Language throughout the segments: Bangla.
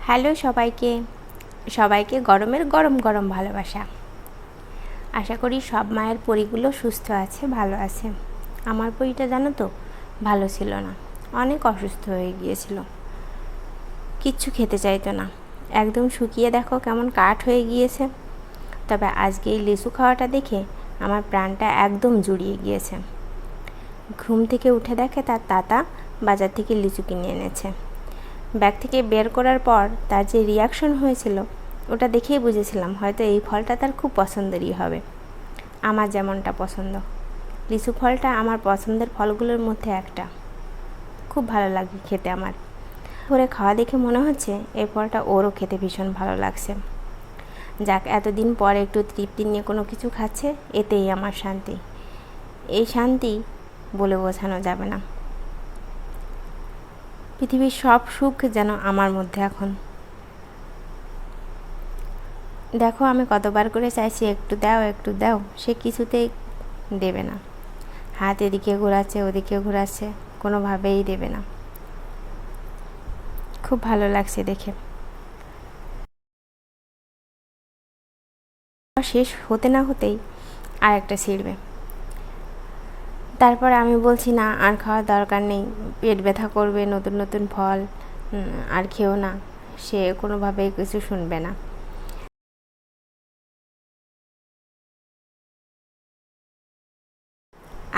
হ্যালো সবাইকে সবাইকে গরমের গরম গরম ভালোবাসা। আশা করি সব মায়ের পরিগুলো সুস্থ আছে, ভালো আছে। আমার পরিটা জানো তো ভালো ছিল না, অনেক অসুস্থ হয়ে গিয়েছিল, কিচ্ছু খেতে চাইতো না, একদম শুকিয়ে দেখো কেমন কাঠ হয়ে গিয়েছে। তবে আজকে এই লিচু খাওয়াটা দেখে আমার প্রাণটা একদম জুড়িয়ে গিয়েছে। ঘুম থেকে উঠে দেখে তার তাতা বাজার থেকে লিচু কিনে এনেছে। ব্যাগ থেকে বের করার পর তার যে রিয়াকশন হয়েছিল ওটা দেখেই বুঝেছিলাম হয়তো এই ফলটা তার খুব পছন্দেরই হবে, আমার যেমনটা পছন্দ। লিচু ফলটা আমার পছন্দের ফলগুলোর মধ্যে একটা, খুব ভালো লাগে খেতে আমার। করে খাওয়া দেখে মনে হচ্ছে এই ফলটা ওরও খেতে ভীষণ ভালো লাগছে। যাক, এতদিন পর একটু তৃপ্তি নিয়ে কোনো কিছু খাচ্ছে, এতেই আমার শান্তি। এই শান্তি বলে বোঝানো যাবে না। পৃথিবীর সব সুখ যেন আমার মধ্যে এখন। দেখো আমি কতবার করে চাইছি একটু দাও একটু দাও, সে কিছুতেই দেবে না। হাত এদিকে ঘোরাচ্ছে ওদিকে ঘোরাচ্ছে, কোনোভাবেই দেবে না। খুব ভালো লাগছে দেখে। শেষ হতে না হতেই আর একটা ছিঁড়বে। তারপর আমি বলছি না, আর খাওয়ার দরকার নেই, পেট ব্যথা করবে, নতুন নতুন ফল আর খেও না। সে কোনোভাবেই কিছু শুনবে না।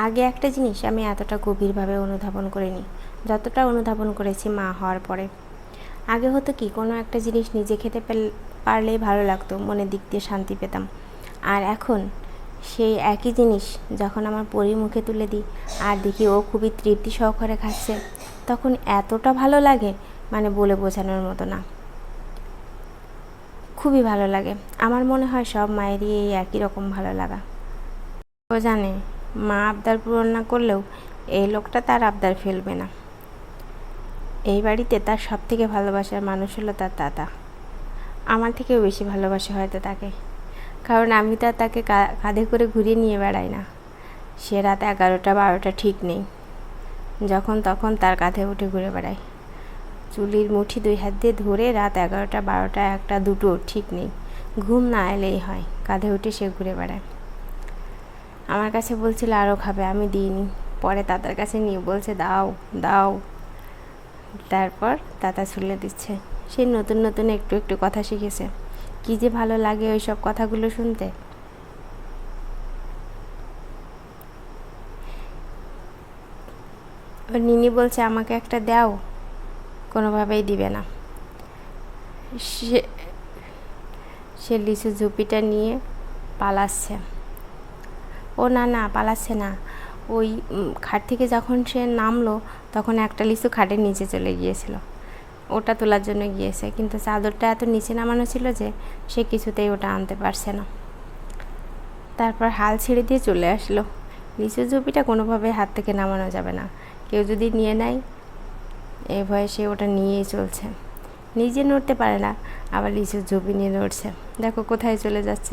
আগে একটা জিনিস আমি এতটা গভীরভাবে অনুধাবন করিনি যতটা অনুধাবন করেছি মা হওয়ার পরে। আগে হতো কি, কোনো একটা জিনিস নিজে খেতে পারলেই ভালো লাগতো, মনের দিক দিয়ে শান্তি পেতাম। আর এখন সেই একই জিনিস যখন আমার পরীর মুখে তুলে দিই আর দেখি ও খুবই তৃপ্তি সহকারে খাচ্ছে, তখন এতটা ভালো লাগে, মানে বলে বোঝানোর মতো না। খুবই ভালো লাগে। আমার মনে হয় সব মায়েরই এই একই রকম ভালো লাগা। ও জানে মা আবদার পূরণ না করলেও এই লোকটা তার আবদার ফেলবে না। এই বাড়িতে তার সব থেকে ভালোবাসার মানুষ হলো তার দাদা। আমার থেকেও বেশি ভালোবাসে হয়তো তাকে, কারণ আমি তো আর তাকে কাঁধে করে ঘুরিয়ে নিয়ে বেড়াই না। সে রাত 11টা-12টা ঠিক নেই, যখন তখন তার কাঁধে উঠে ঘুরে বেড়াই। চুলির মুঠি 2 হাত দিয়ে ধরে রাত 11টা-12টা 1টা-2টো ঠিক নেই, ঘুম না এলেই হয়, কাঁধে উঠে সে ঘুরে বেড়ায়। আমার কাছে বলছিল আরও খাবে, আমি দিইনি। পরে তাতার কাছে নিয়ে বলছে দাও দাও। তারপর তাতা ছুলে দিচ্ছে। সে নতুন নতুন একটু একটু কথা শিখেছে। কী যে ভালো লাগে ওই সব কথাগুলো শুনতে। নিনি বলছে আমাকে একটা দাও, কোনোভাবেই দিবে না। সে লিচু ঝুপিটা নিয়ে পালাচ্ছে। ও না না, পালাচ্ছে না। ওই খাট থেকে যখন সে নামলো তখন একটা লিচু খাটের নিচে চলে গিয়েছিল, ওটা তোলার জন্য গিয়েছে, কিন্তু চাদরটা এত নিচে নামানো ছিল যে সে কিছুতেই ওটা আনতে পারছে না। তারপর হাল ছেড়ে দিয়ে চলে আসলো। লিচু ঝুপিটা কোনোভাবে হাত থেকে নামানো যাবে না, কেউ যদি নিয়ে নেয় এই ভয়ে সে ওটা নিয়েই চলছে। নিজে নড়তে পারে না, আবার লিচুর ঝুপি নিয়ে নড়ছে। দেখো কোথায় চলে যাচ্ছে।